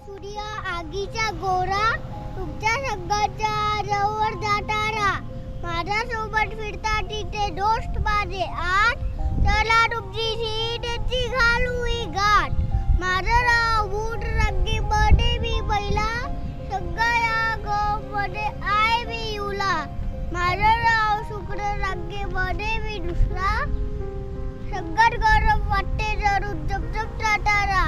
सूर्य आगीचा गोरा तुमच्या सगळ्याच्या जवळ जाताना माझ्या सोबत फिरता तिथे दोस्त माझे आठ चला तुमची सीटेची घालू ही गाठ माझं नाव बूट रंगी मध्ये मी पहिला सगळ्या मध्ये आय मी युला माझं नाव शुक्र रंगी मध्ये मी दुसरा सगळ्यात गरम वाटते जरूर जपजप जाताना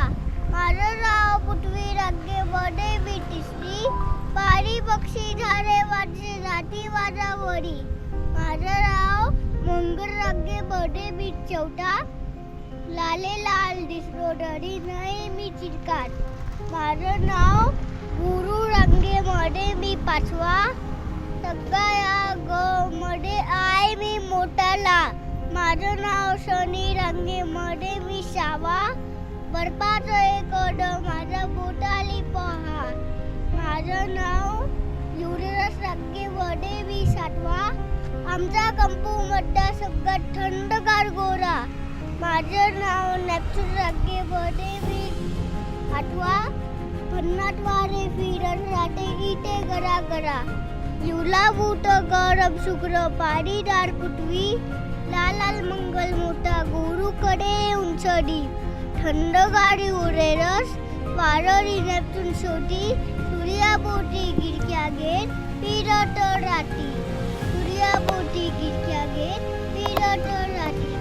माझं नाव पृथ्वी रंगेमध्ये मी तिसरी पारी पक्षी झाडे वाटते जाती वाजावरी माझं नाव मंगळ रंगेमध्ये मी चौथा लाले लाल दिसलो तरी नाही मी चिरकाट माझं नाव गुरु रंगेमध्ये मी पाचवा सगळ्या मध्ये आय मी मोठाला माझं नाव शनी रंगेमध्ये मी सहावा बर्फाचं एक कदम माझ्या बोटाली पहा माझं नाव युरेनस रंगेमध्ये मी सातवा आमचा कंपूमधला सगळ्यात थंडगार गोरा माझं नाव नेपच्यून रंगेमध्ये मी आठवा पन्नास वारे फिरत राहते इथे गरा गरा युला बूट गरम शुक्र पाणीदार पृथ्वी लाल लाल मंगल मोठा गुरुकडे उंचडी थंडगारी उरेरस वारळी नेपच्यून शेवटी सूर्याभोवती गिरक्या घेत फिरत राहती सूर्याभोवती गिरक्या घेत फिरत राहती.